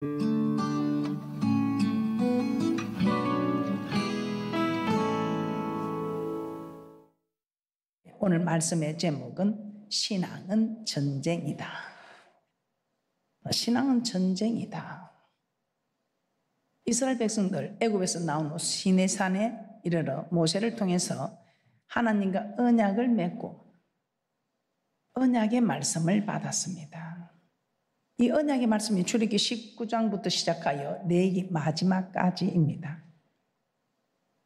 오늘 말씀의 제목은 신앙은 전쟁이다. 신앙은 전쟁이다. 이스라엘 백성들 애굽에서 나온 후 시내산에 이르러 모세를 통해서 하나님과 언약을 맺고 언약의 말씀을 받았습니다. 이 언약의 말씀이 출애굽기 19장부터 시작하여 내기 마지막까지입니다.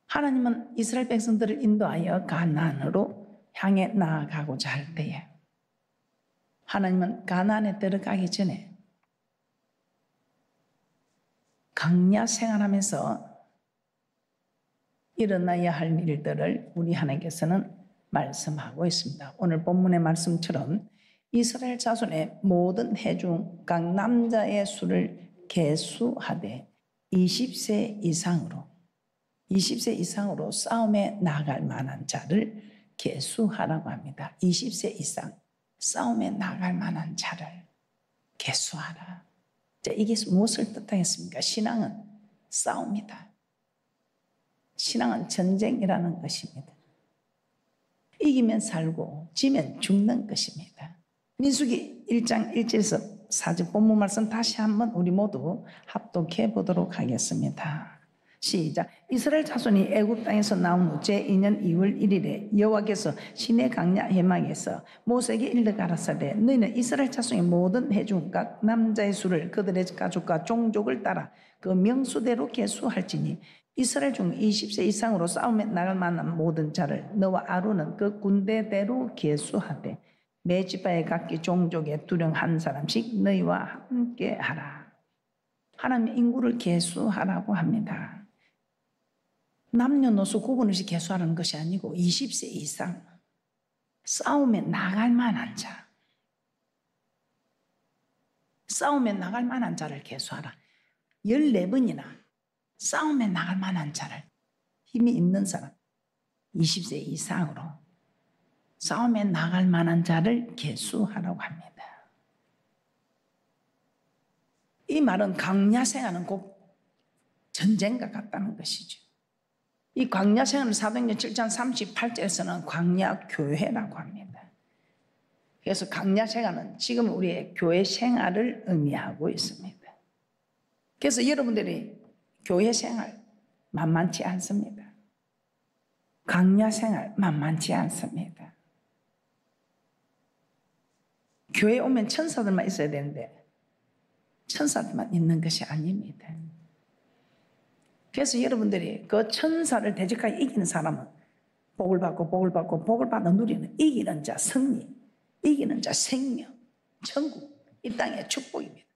하나님은 이스라엘 백성들을 인도하여 가나안으로 향해 나아가고자 할 때에 하나님은 가나안에 들어가기 전에 광야 생활하면서 일어나야 할 일들을 우리 하나님께서는 말씀하고 있습니다. 오늘 본문의 말씀처럼 이스라엘 자손의 모든 해중 각 남자의 수를 계수하되 20세 이상으로 싸움에 나갈 만한 자를 계수하라고 합니다. 20세 이상 싸움에 나갈 만한 자를 계수하라. 자, 이게 무엇을 뜻하겠습니까? 신앙은 싸움이다. 신앙은 전쟁이라는 것입니다. 이기면 살고 지면 죽는 것입니다. 민수기 1장 1절에서 4절 본문 말씀 다시 한번 우리 모두 합독해 보도록 하겠습니다. 시작. 이스라엘 자손이 애굽 땅에서 나온 후 제2년 2월 1일에 여호와께서 시내 광야 해막에서 모세에게 일러 가라사대 너희는 이스라엘 자손의 모든 해중 각 남자의 수를 그들의 가족과 종족을 따라 그 명수대로 계수할지니 이스라엘 중 20세 이상으로 싸움에 나갈 만한 모든 자를 너와 아론은 그 군대대로 계수하되 매 지파의 각기 종족의 두령 한 사람씩 너희와 함께 하라. 하나님 인구를 계수하라고 합니다. 남녀노소 구분 없이 계수하라는 것이 아니고 20세 이상 싸움에 나갈 만한 자, 싸움에 나갈 만한 자를 계수하라. 14번이나 싸움에 나갈 만한 자를, 힘이 있는 사람 20세 이상으로 싸움에 나갈 만한 자를 계수하라고 합니다. 이 말은 광야 생활은 꼭 전쟁과 같다는 것이죠. 이 광야 생활은 사도행전 7장 38절에서는 광야 교회라고 합니다. 그래서 광야 생활은 지금 우리의 교회 생활을 의미하고 있습니다. 그래서 여러분들이 교회 생활 만만치 않습니다. 광야 생활 만만치 않습니다. 교회 오면 천사들만 있어야 되는데 천사들만 있는 것이 아닙니다. 그래서 여러분들이 그 천사를 대적하여 이기는 사람은 복을 받아 누리는 이기는 자 승리, 이기는 자 생명, 천국, 이 땅의 축복입니다.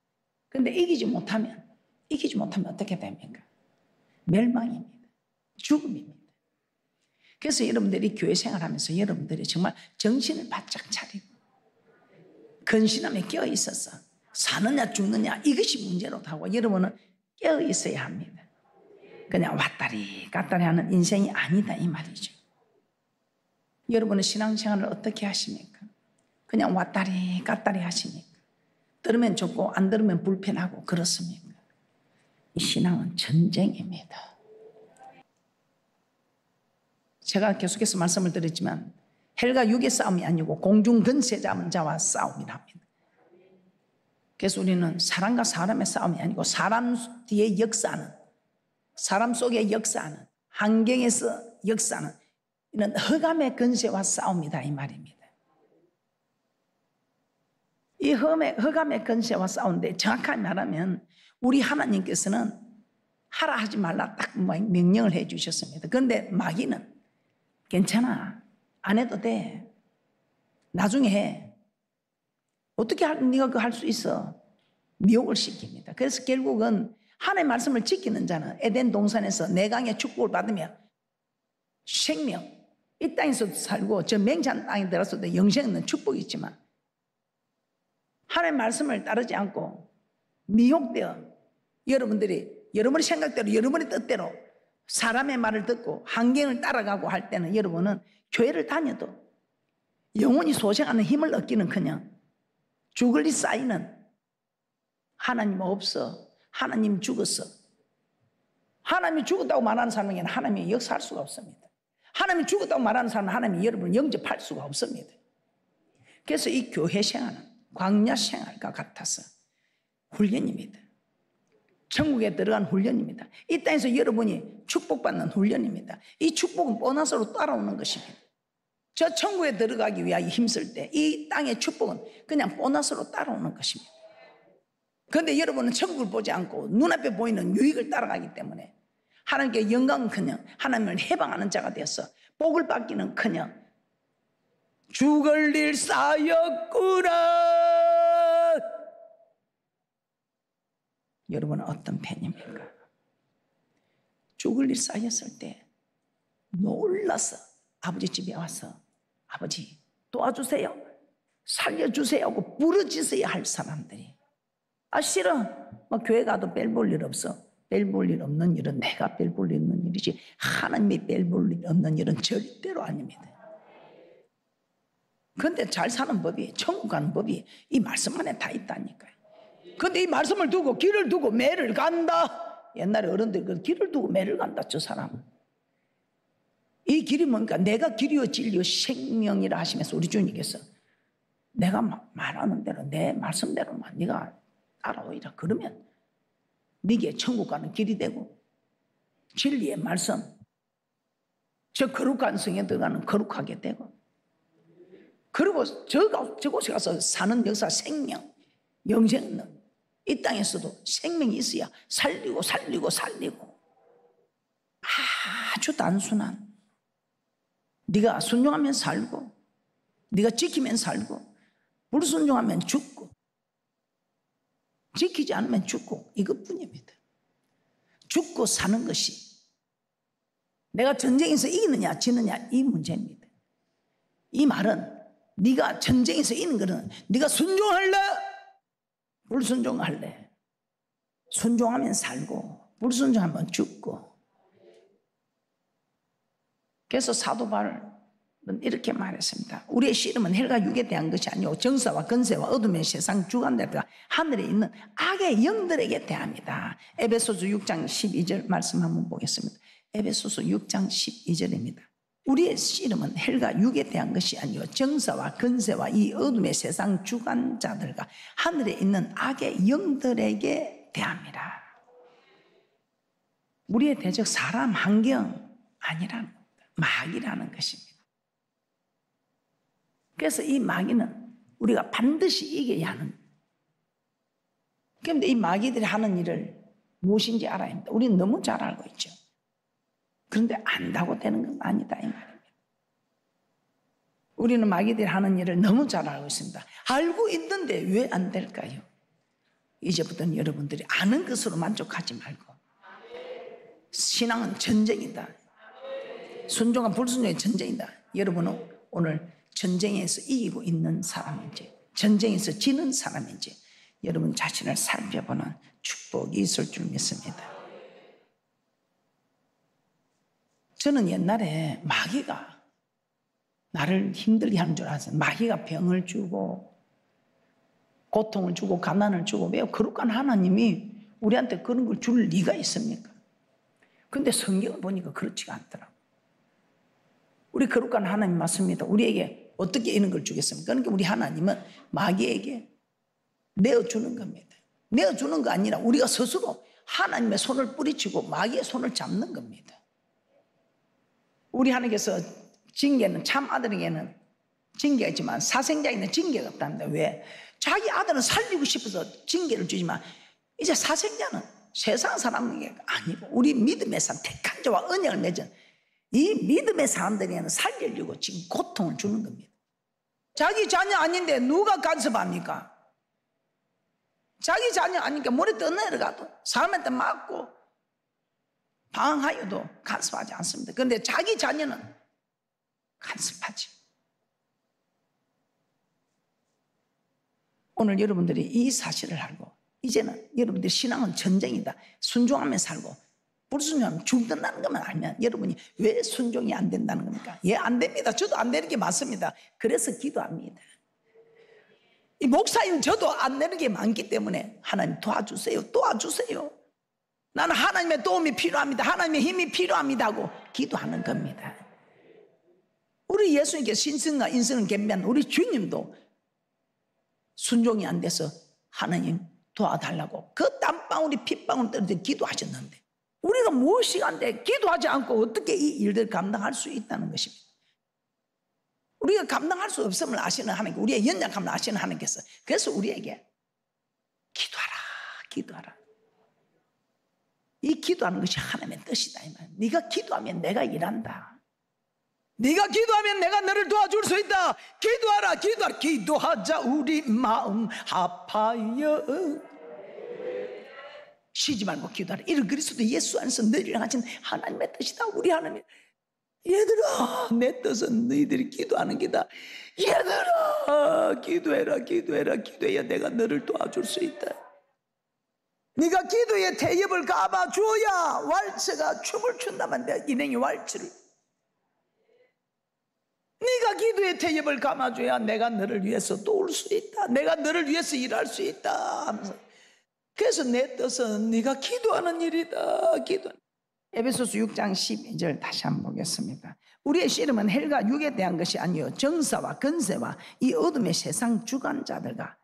그런데 이기지 못하면 어떻게 됩니까? 멸망입니다. 죽음입니다. 그래서 여러분들이 교회 생활하면서 여러분들이 정말 정신을 바짝 차리고 근신함에 깨어 있어서 사느냐 죽느냐 이것이 문제로 하고 여러분은 깨어 있어야 합니다. 그냥 왔다리 갔다리 하는 인생이 아니다 이 말이죠. 여러분은 신앙생활을 어떻게 하십니까? 그냥 왔다리 갔다리 하십니까? 들으면 좋고 안 들으면 불편하고 그렇습니까? 이 신앙은 전쟁입니다. 제가 계속해서 말씀을 드렸지만 헬과 육의 싸움이 아니고 공중 근세 잡은 자와 싸움이랍니다. 그래서 우리는 사람과 사람의 싸움이 아니고 사람 뒤에 역사하는, 사람 속에 역사하는, 환경에서 역사하는 이런 흑암의 근세와 싸움이다 이 말입니다. 이 흑암의 근세와 싸우는데 정확하게 말하면 우리 하나님께서는 하라 하지 말라 딱 명령을 해 주셨습니다. 그런데 마귀는 괜찮아 안 해도 돼 나중에 해 어떻게 네가 그거 할 수 있어 미혹을 시킵니다. 그래서 결국은 하나님의 말씀을 지키는 자는 에덴 동산에서 내강의 축복을 받으며 생명 이 땅에서도 살고 저 맹찬 땅에 들어서도 영생은 축복이 있지만 하나님의 말씀을 따르지 않고 미혹되어 여러분들이 여러분의 생각대로 여러분의 뜻대로 사람의 말을 듣고 환경을 따라가고 할 때는 여러분은 교회를 다녀도 영원히 소생하는 힘을 얻기는 그냥 죽을 리 쌓이는 하나님 없어 하나님 죽었어. 하나님이 죽었다고 말하는 사람에게는 하나님이 역사할 수가 없습니다. 하나님이 죽었다고 말하는 사람은 하나님이 여러분을 영접할 수가 없습니다. 그래서 이 교회 생활은 광야 생활과 같아서 훈련입니다. 천국에 들어간 훈련입니다. 이 땅에서 여러분이 축복받는 훈련입니다. 이 축복은 보너스로 따라오는 것입니다. 저 천국에 들어가기 위하여 힘쓸 때 이 땅의 축복은 그냥 보너스로 따라오는 것입니다. 그런데 여러분은 천국을 보지 않고 눈앞에 보이는 유익을 따라가기 때문에 하나님께 영광은커녕 하나님을 해방하는 자가 되어서 복을 받기는커녕 죽을 일 쌓였구나. 여러분은 어떤 편입니까? 죽을 일 쌓였을 때 놀라서 아버지 집에 와서 아버지 도와주세요, 살려주세요 하고 부르짖어야 할 사람들이, 아 싫어, 교회 가도 별 볼 일 없어. 별 볼 일 없는 일은 내가 별 볼 일 없는 일이지 하나님이 별 볼 일 없는 일은 절대로 아닙니다. 그런데 잘 사는 법이, 천국 가는 법이 이 말씀 안에 다 있다니까요. 그런데 이 말씀을 두고 길을 두고 매를 간다. 옛날에 어른들 그 길을 두고 매를 간다. 저 사람은 이 길이 뭡니까? 내가 길이요 진리요 생명이라 하시면서 우리 주님께서 내가 말하는 대로 내 말씀대로만 네가 따라오이라 그러면 네게 천국 가는 길이 되고 진리의 말씀, 저 거룩한 성에 들어가는 거룩하게 되고, 그리고 저곳에 가서 사는 역사, 생명, 영생은 이 땅에서도 생명이 있어야 살리고 아주 단순한, 네가 순종하면 살고 네가 지키면 살고 불순종하면 죽고 지키지 않으면 죽고, 이것뿐입니다. 죽고 사는 것이 내가 전쟁에서 이기느냐 지느냐 이 문제입니다. 이 말은 네가 전쟁에서 이기는 것은 네가 순종할래 불순종할래, 순종하면 살고 불순종하면 죽고. 그래서 사도 바울은 이렇게 말했습니다. 우리의 씨름은 혈과 육에 대한 것이 아니고 정사와 권세와 어둠의 세상 주관들과 하늘에 있는 악의 영들에게 대합니다. 에베소서 6장 12절 말씀 한번 보겠습니다. 에베소서 6장 12절입니다. 우리의 씨름은 혈과 육에 대한 것이 아니요 정사와 권세와 이 어둠의 세상 주관자들과 하늘에 있는 악의 영들에게 대합니다. 우리의 대적 사람, 환경 아니라는 겁니다. 마귀라는 것입니다. 그래서 이 마귀는 우리가 반드시 이겨야 하는, 그런데 이 마귀들이 하는 일을 무엇인지 알아야 합니다. 우리는 너무 잘 알고 있죠. 그런데 안다고 되는 건 아니다 이 말입니다. 우리는 마귀들이 하는 일을 너무 잘 알고 있습니다. 알고 있는데 왜 안 될까요? 이제부터는 여러분들이 아는 것으로 만족하지 말고, 신앙은 전쟁이다. 순종과 불순종의 전쟁이다. 여러분은 오늘 전쟁에서 이기고 있는 사람인지 전쟁에서 지는 사람인지 여러분 자신을 살펴보는 축복이 있을 줄 믿습니다. 저는 옛날에 마귀가 나를 힘들게 하는 줄 알았어요. 마귀가 병을 주고 고통을 주고 가난을 주고, 매우 거룩한 하나님이 우리한테 그런 걸 줄 리가 있습니까? 그런데 성경을 보니까 그렇지가 않더라고요. 우리 거룩한 하나님 맞습니다. 우리에게 어떻게 이런 걸 주겠습니까? 그러니까 우리 하나님은 마귀에게 내어주는 겁니다. 내어주는 거 아니라 우리가 스스로 하나님의 손을 뿌리치고 마귀의 손을 잡는 겁니다. 우리 하나님께서 징계는, 참 아들에게는 징계가 있지만 사생자에게는 징계가 없답니다. 왜? 자기 아들은 살리고 싶어서 징계를 주지만 이제 사생자는 세상 사람에게 아니고 우리 믿음의 사람, 택한 자와 언약을 맺은 이 믿음의 사람들에게는 살리려고 지금 고통을 주는 겁니다. 자기 자녀 아닌데 누가 간섭합니까? 자기 자녀 아니니까 물에 떠내려가도 사람한테 맞고 방황하여도 간섭하지 않습니다. 그런데 자기 자녀는 간섭하지. 오늘 여러분들이 이 사실을 알고 이제는 여러분들 신앙은 전쟁이다. 순종하며 살고 불순종하면 죽는다는 것만 알면 여러분이 왜 순종이 안 된다는 겁니까? 예, 안 됩니다. 저도 안 되는 게 맞습니다. 그래서 기도합니다. 이 목사인 저도 안 되는 게 많기 때문에 하나님 도와주세요, 도와주세요. 나는 하나님의 도움이 필요합니다, 하나님의 힘이 필요합니다 하고 기도하는 겁니다. 우리 예수님께 신성과 인성을 겸비한 우리 주님도 순종이 안 돼서 하나님 도와달라고 그 땀방울이 핏방울 떨어져 기도하셨는데, 우리가 무엇이 안 돼 기도하지 않고 어떻게 이 일들을 감당할 수 있다는 것입니다. 우리가 감당할 수 없음을 아시는 하나님, 우리의 연약함을 아시는 하나님께서 그래서 우리에게 기도하라, 기도하라. 이 기도하는 것이 하나님의 뜻이다 이 말. 네가 기도하면 내가 일한다. 네가 기도하면 내가 너를 도와줄 수 있다. 기도하라, 기도하라. 기도하자 우리 마음 아파요. 쉬지 말고 기도하라. 이를 그리스도 예수 안에서 너희를 향하신 하나님의 뜻이다. 우리 하나님, 얘들아 내 뜻은 너희들이 기도하는 게다. 얘들아 기도해라, 기도해라. 기도해야 내가 너를 도와줄 수 있다. 네가 기도에 태엽을 감아줘야 왈츠가 춤을 춘다면 내가 인행의 왈츠를, 네가 기도에 태엽을 감아줘야 내가 너를 위해서 도울 수 있다, 내가 너를 위해서 일할 수 있다 하면서, 그래서 내 뜻은 네가 기도하는 일이다. 기도. 에베소서 6장 12절 다시 한번 보겠습니다. 우리의 씨름은 헬과 육에 대한 것이 아니요 정사와 권세와 이 어둠의 세상 주관자들과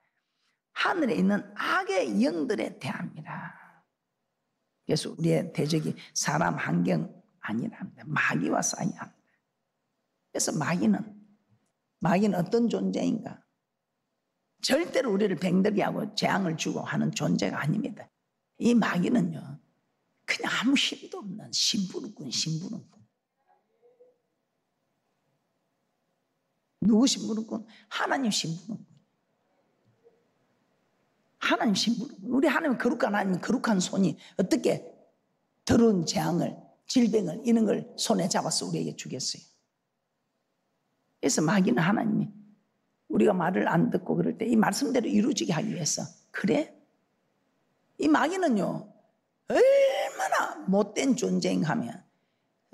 하늘에 있는 악의 영들에 대합니다. 그래서 우리의 대적이 사람, 환경 아니랍니다. 마귀와 싸워야 합니다. 그래서 마귀는 어떤 존재인가? 절대로 우리를 병들게 하고 재앙을 주고 하는 존재가 아닙니다. 이 마귀는요, 그냥 아무 힘도 없는 심부름꾼. 누구 심부름꾼? 하나님 심부름꾼. 하나님 심부름꾼. 우리 하나님 거룩한 하나님, 거룩한 손이 어떻게 더러운 재앙을, 질병을, 이런 걸 손에 잡아서 우리에게 주겠어요? 그래서 마귀는 하나님이 우리가 말을 안 듣고 그럴 때 이 말씀대로 이루어지게 하기 위해서, 그래? 이 마귀는요, 얼마나 못된 존재인가 하면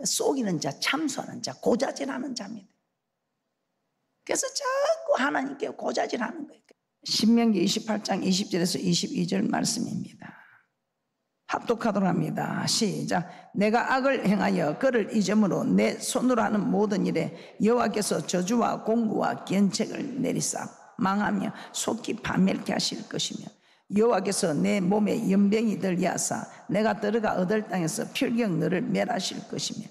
속이는 자, 참소하는 자, 고자질하는 자입니다. 그래서 자꾸 하나님께 고자질하는 거예요. 신명기 28장 20절에서 22절 말씀입니다. 합독하도록 합니다. 시작. 내가 악을 행하여 그를 잊음으로 내 손으로 하는 모든 일에 여호와께서 저주와 공구와 견책을 내리사 망하며 속히 파멸케 하실 것이며, 여호와께서 내 몸에 연병이 들게 하사 내가 들어가 얻을 땅에서 필경 너를 멸하실 것이며,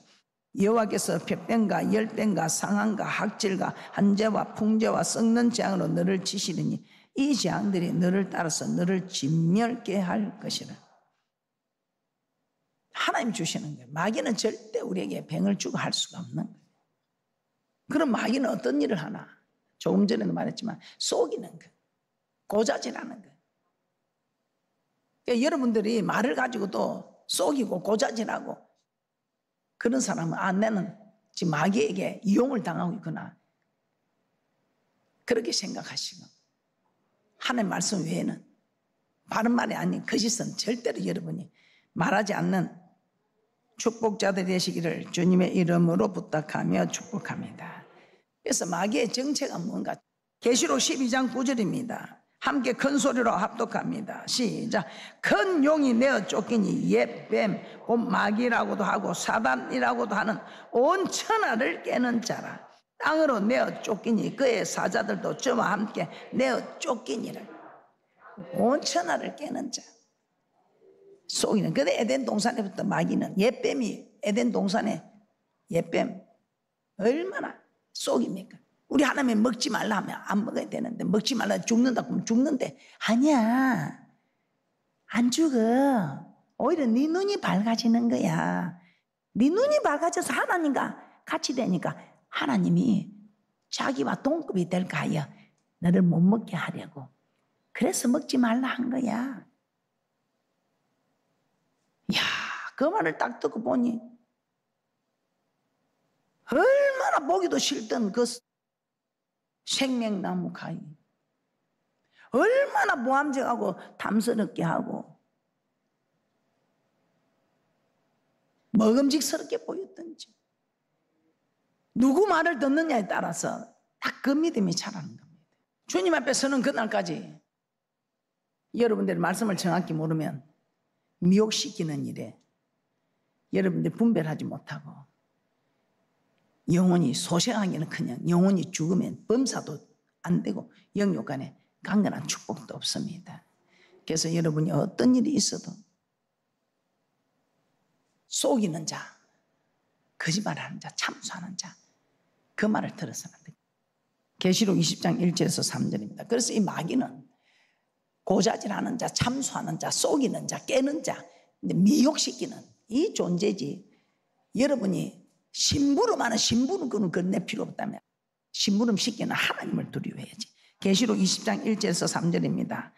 여호와께서 폐병과 열병과 상한과 학질과 한재와 풍재와 썩는 재앙으로 너를 치시리니 이 재앙들이 너를 따라서 너를 진멸케 할 것이라. 하나님 주시는 거예요. 마귀는 절대 우리에게 병을 주고 할 수가 없는 거예요. 그럼 마귀는 어떤 일을 하나? 조금 전에도 말했지만 속이는 거예요. 고자질하는 거예요. 그러니까 여러분들이 말을 가지고도 속이고 고자질하고 그런 사람은 나는 지금 마귀에게 이용을 당하고 있구나, 그렇게 생각하시고, 하나님 말씀 외에는 바른 말이 아닌 거짓은 절대로 여러분이 말하지 않는 축복자들이 되시기를 주님의 이름으로 부탁하며 축복합니다. 그래서 마귀의 정체가 뭔가? 계시록 12장 9절입니다. 함께 큰 소리로 합독합니다. 시작. 큰 용이 내어 쫓기니 옛 뱀, 곧 마귀라고도 하고 사단이라고도 하는 온 천하를 깨는 자라. 땅으로 내어 쫓기니 그의 사자들도 저와 함께 내어 쫓기니를. 온 천하를 깨는 자. 속이는. 근데 에덴 동산에부터 마귀는, 옛뱀이 에덴 동산에 옛뱀 얼마나 속입니까? 우리 하나님 먹지 말라 하면 안 먹어야 되는데, 먹지 말라 죽는다 그러면 죽는데, 아니야, 안 죽어. 오히려 네 눈이 밝아지는 거야. 네 눈이 밝아져서 하나님과 같이 되니까 하나님이 자기와 동급이 될까 하여 너를 못 먹게 하려고, 그래서 먹지 말라 한 거야. 야, 그 말을 딱 듣고 보니 얼마나 보기도 싫던 그 생명나무 가위, 얼마나 모함적하고 탐스럽게 하고 먹음직스럽게 보였던지, 누구 말을 듣느냐에 따라서 딱 그 믿음이 자라는 겁니다. 주님 앞에 서는 그날까지 여러분들의 말씀을 정확히 모르면 미혹시키는 일에 여러분들이 분별하지 못하고 영혼이 소생하기는 그냥 영혼이 죽으면 범사도 안 되고 영육 안에 강건한 축복도 없습니다. 그래서 여러분이 어떤 일이 있어도 속이는 자, 거짓말하는 자, 참수하는 자, 그 말을 들어서는 안 됩니다. 계시록 20장 1절에서 3절입니다. 그래서 이 마귀는 고자질하는 자, 참수하는 자, 속이는 자, 깨는 자, 미혹시키는 이 존재지. 여러분이 심부름하는 심부름꾼은 그내 필요 없다면 심부름 시키는 하나님을 두려워해야지. 계시록 20장 1절에서 3절입니다.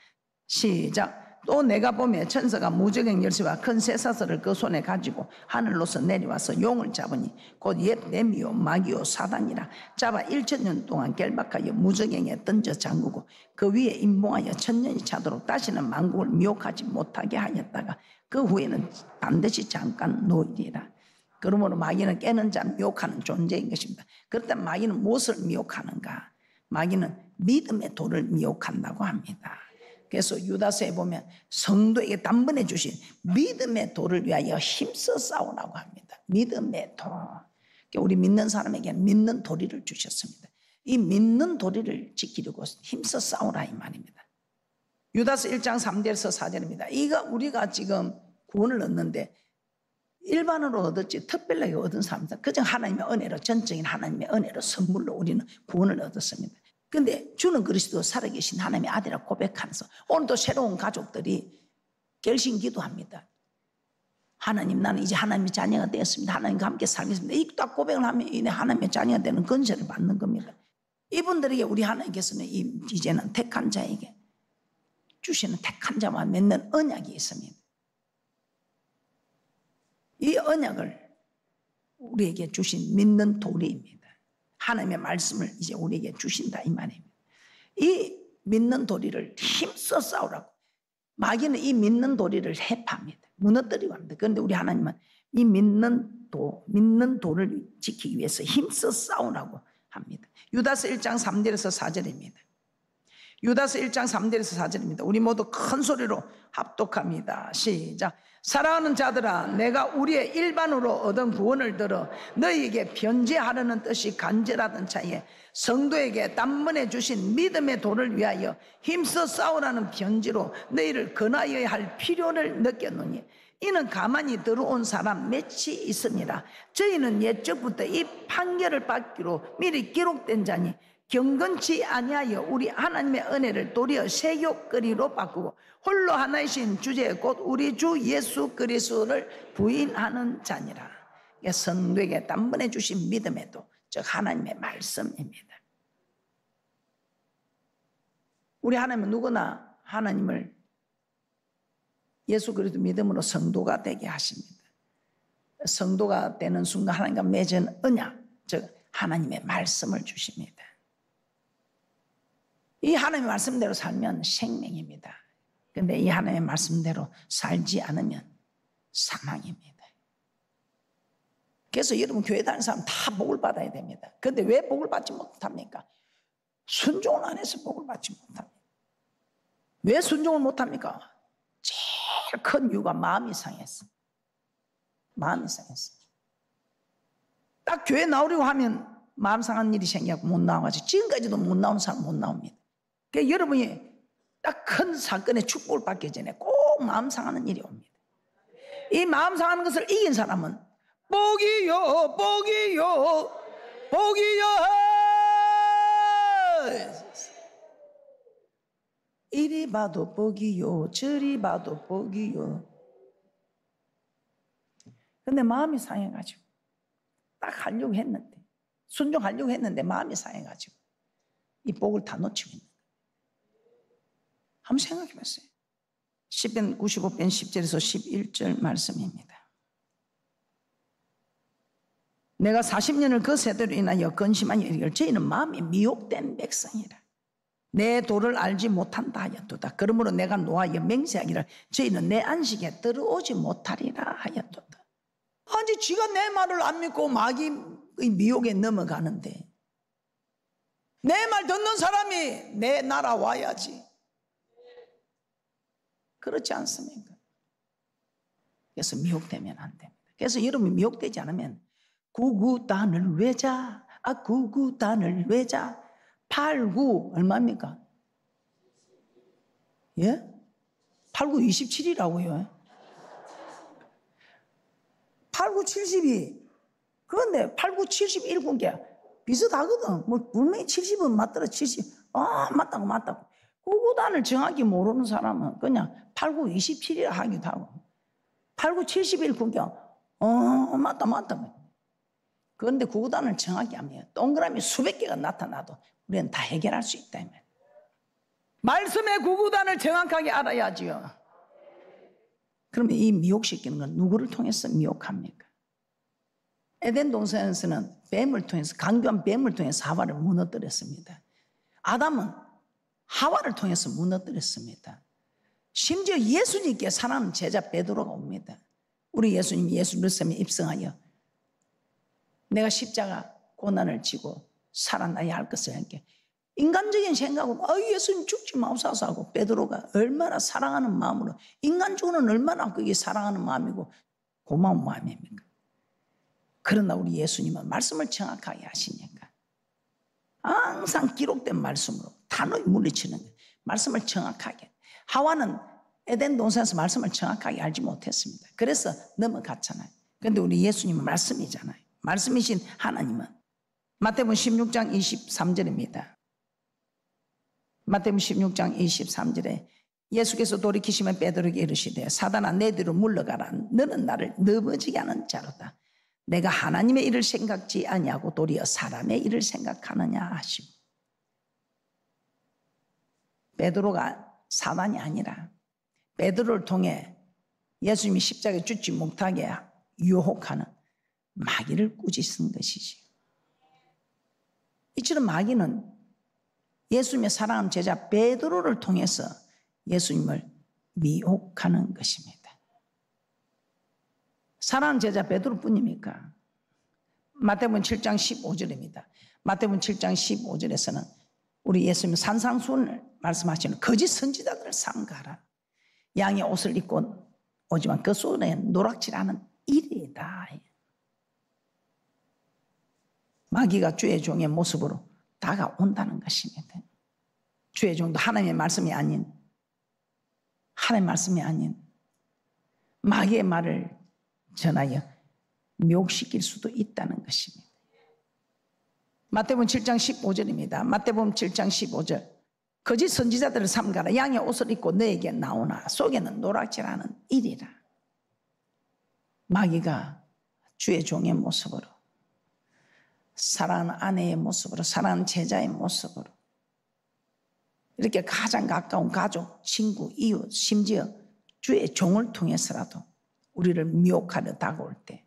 시작. 또 내가 보며 천사가 무저갱 열쇠와 큰 쇠사슬을 그 손에 가지고 하늘로서 내려와서 용을 잡으니 곧 옛 뱀이요 마귀요 사단이라 잡아 1000년 동안 결박하여 무저갱에 던져 잠그고 그 위에 임봉하여 1000년이 차도록 다시는 만국을 미혹하지 못하게 하였다가 그 후에는 반드시 잠깐 놓으리라. 그러므로 마귀는 깨는 자, 미혹하는 존재인 것입니다. 그렇다면 마귀는 무엇을 미혹하는가? 마귀는 믿음의 도를 미혹한다고 합니다. 그래서 유다서에 보면 성도에게 단번에 주신 믿음의 도를 위하여 힘써 싸우라고 합니다. 믿음의 도. 우리 믿는 사람에게 믿는 도리를 주셨습니다. 이 믿는 도리를 지키려고 힘써 싸우라 이 말입니다. 유다서 1장 3절에서 4절입니다. 이거 우리가 지금 구원을 얻는데 일반으로 얻었지 특별하게 얻은 사람들 그저 하나님의 은혜로 전적인 하나님의 은혜로 선물로 우리는 구원을 얻었습니다. 그런데 주는 그리스도 살아계신 하나님의 아들이라고 고백하면서 오늘도 새로운 가족들이 결심 기도합니다. 하나님 나는 이제 하나님의 자녀가 되었습니다. 하나님과 함께 살겠습니다. 이 딱 고백을 하면 이내 하나님의 자녀가 되는 건설을 받는 겁니다. 이분들에게 우리 하나님께서는 이제는 택한 자에게 주시는 택한 자와 맺는 언약이 있습니다. 이 언약을 우리에게 주신 믿는 도리입니다. 하나님의 말씀을 이제 우리에게 주신다 이 말입니다. 이 믿는 도리를 힘써 싸우라고. 마귀는 이 믿는 도리를 해파합니다. 무너뜨리고 합니다. 그런데 우리 하나님은 이 믿는 도를 지키기 위해서 힘써 싸우라고 합니다. 유다서 1장 3절에서 4절입니다. 유다서 1장 3절에서 4절입니다. 우리 모두 큰 소리로 합독합니다. 시작. 사랑하는 자들아 내가 우리의 일반으로 얻은 구원을 들어 너희에게 변제하려는 뜻이 간절하던 차에 성도에게 단번에 주신 믿음의 도를 위하여 힘써 싸우라는 편지로 너희를 권하여야 할 필요를 느꼈노니 이는 가만히 들어온 사람 몇이 있습니다. 저희는 옛적부터 이 판결을 받기로 미리 기록된 자니 경건치 아니하여 우리 하나님의 은혜를 도리어 세욕거리로 바꾸고 홀로 하나이신 주제 곧 우리 주 예수 그리스도를 부인하는 자니라. 성도에게 단번에 주신 믿음의 도, 즉 하나님의 말씀입니다. 우리 하나님은 누구나 하나님을 예수 그리스도 믿음으로 성도가 되게 하십니다. 성도가 되는 순간 하나님과 맺은 언약, 즉 하나님의 말씀을 주십니다. 이 하나님의 말씀대로 살면 생명입니다. 그런데 이 하나님의 말씀대로 살지 않으면 사망입니다. 그래서 여러분 교회 다니는 사람 다 복을 받아야 됩니다. 그런데 왜 복을 받지 못합니까? 순종을 안 해서 복을 받지 못합니다. 왜 순종을 못합니까? 제일 큰 이유가 마음이 상했어. 마음이 상했어. 딱 교회 나오려고 하면 마음 상한 일이 생겨서 못 나와가지고 지금까지도 못 나오는 사람 못 나옵니다. 그러니까 여러분이 딱 큰 사건의 축복을 받기 전에 꼭 마음 상하는 일이 옵니다. 이 마음 상하는 것을 이긴 사람은 복이요 복이요 복이요 이리 봐도 복이요 저리 봐도 복이요. 근데 마음이 상해가지고 딱 하려고 했는데 순종하려고 했는데 마음이 상해가지고 이 복을 다 놓치고 있는 거예요. 한번 생각해 보세요. 시편 95편 10절에서 11절 말씀입니다. 내가 40년을 그 세대로 인하여 근심하여 이르기를 저희는 마음이 미혹된 백성이라 내 도를 알지 못한다 하였도다. 그러므로 내가 노하여 맹세하기를 저희는 내 안식에 들어오지 못하리라 하였도다. 아니 쥐가 내 말을 안 믿고 마귀의 미혹에 넘어가는데 내 말 듣는 사람이 내 나라 와야지. 그렇지 않습니까? 그래서 미혹되면 안 됩니다. 그래서 여러분이 미혹되지 않으면 구구단을 외자, 구구단을 외자. 89 얼마입니까? 예? 89 27이라고요. 89 72. 그런데 89 71 군게 비슷하거든. 뭐 분명히 70은 맞더라. 70. 맞다고. 구구단을 정확히 모르는 사람은 그냥 89 27이라 하기도 하고 89 71 군게 맞다. 그런데 구구단을 정확히 하면 동그라미 수백 개가 나타나도 우리는 다 해결할 수 있다. 말씀의 구구단을 정확하게 알아야지요. 그러면 이 미혹시키는 건 누구를 통해서 미혹합니까? 에덴 동산에서는 뱀을 통해서, 강교한 뱀을 통해서 하와를 무너뜨렸습니다. 아담은 하와를 통해서 무너뜨렸습니다. 심지어 예수님께 사랑하는 제자 베드로가 옵니다. 우리 예수님 예수 그리스도에 입성하여 내가 십자가 고난을 지고 살아나야 할 것을 함께 인간적인 생각으로 예수님 죽지 마옵소서 하고 베드로가 얼마나 사랑하는 마음으로 인간적으로는 얼마나 그게 사랑하는 마음이고 고마운 마음입니까? 그러나 우리 예수님은 말씀을 정확하게 하시니까 항상 기록된 말씀으로 단호히 물리치는 거예요. 말씀을 정확하게. 하와는 에덴 동산에서 말씀을 정확하게 알지 못했습니다. 그래서 넘어갔잖아요. 그런데 우리 예수님은 말씀이잖아요. 말씀이신 하나님은 마태복음 16장 23절입니다. 마태복음 16장 23절에 예수께서 돌이키시면 베드로에게 이르시되 사단아 내 뒤로 물러가라. 너는 나를 넘어지게 하는 자로다. 내가 하나님의 일을 생각지 아니하고 도리어 사람의 일을 생각하느냐 하시고 베드로가 사단이 아니라 베드로를 통해 예수님이 십자가에 죽지 못하게 유혹하는 마귀를 꾸짖은 것이지. 이처럼 마귀는 예수님의 사랑하는 제자 베드로를 통해서 예수님을 미혹하는 것입니다. 사랑하는 제자 베드로뿐입니까? 마태복음 7장 15절입니다. 마태복음 7장 15절에서는 우리 예수님 산상수훈을 말씀하시는 거짓 선지자들을 삼가라. 양의 옷을 입고 오지만 그 손에 노락질하는 일이다. 마귀가 주의 종의 모습으로 다가온다는 것입니다. 주의 종도 하나님의 말씀이 아닌 마귀의 말을 전하여 미혹시킬 수도 있다는 것입니다. 마태복음 7장 15절입니다. 마태복음 7장 15절 거짓 선지자들을 삼가라. 양의 옷을 입고 너에게 나오나 속에는 노락질하는 일이라. 마귀가 주의 종의 모습으로 사랑하는 아내의 모습으로 사랑하는 제자의 모습으로 이렇게 가장 가까운 가족, 친구, 이웃 심지어 주의 종을 통해서라도 우리를 미혹하려 다가올 때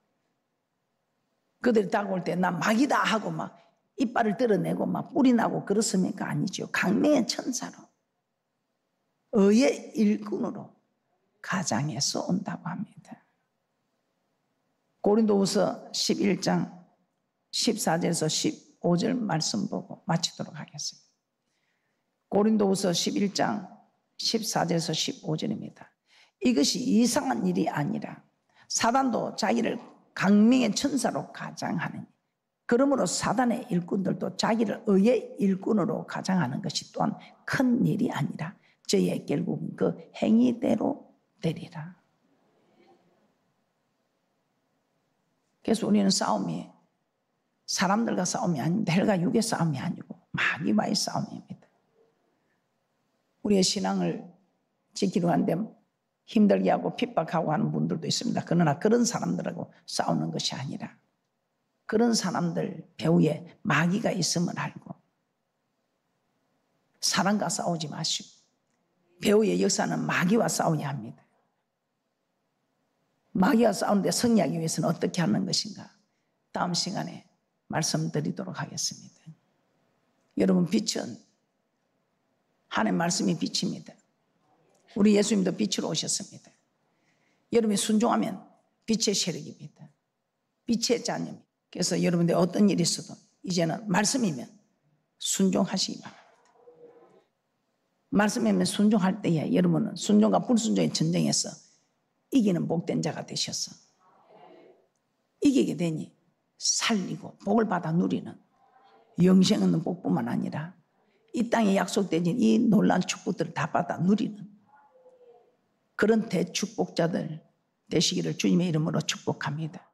그들이 다가올 때 나 마귀다 하고 막 이빨을 드러내고 막 뿔이 나고 그렇습니까? 아니죠. 강맹의 천사로 의의 일꾼으로 가장에서 온다고 합니다. 고린도후서 11장 14절에서 15절 말씀 보고 마치도록 하겠습니다. 고린도후서 11장 14절에서 15절입니다. 이것이 이상한 일이 아니라 사단도 자기를 강명의 천사로 가장하느니 그러므로 사단의 일꾼들도 자기를 의의 일꾼으로 가장하는 것이 또한 큰 일이 아니라 저희의 결국은 그 행위대로 되리라. 그래서 우리는 싸움이 사람들과 싸움이 아닙니다. 헬과 육의 싸움이 아니고 마귀와의 싸움입니다. 우리의 신앙을 지키려 하는데 힘들게 하고 핍박하고 하는 분들도 있습니다. 그러나 그런 사람들하고 싸우는 것이 아니라 그런 사람들 배후에 마귀가 있음을 알고 사람과 싸우지 마시고 배후의 역사는 마귀와 싸워야 합니다. 마귀와 싸우는데 승리하기 위해서는 어떻게 하는 것인가? 다음 시간에 말씀드리도록 하겠습니다. 여러분 빛은 하나님의 말씀이 빛입니다. 우리 예수님도 빛으로 오셨습니다. 여러분이 순종하면 빛의 세력입니다. 빛의 자녀입니다. 그래서 여러분들 어떤 일이 있어도 이제는 말씀이면 순종하시기 바랍니다. 말씀에 순종할 때에 여러분은 순종과 불순종의 전쟁에서 이기는 복된 자가 되셔서 이기게 되니 살리고 복을 받아 누리는 영생 있는 복뿐만 아니라 이 땅에 약속된 이 놀라운 축복들을 다 받아 누리는 그런 대축복자들 되시기를 주님의 이름으로 축복합니다.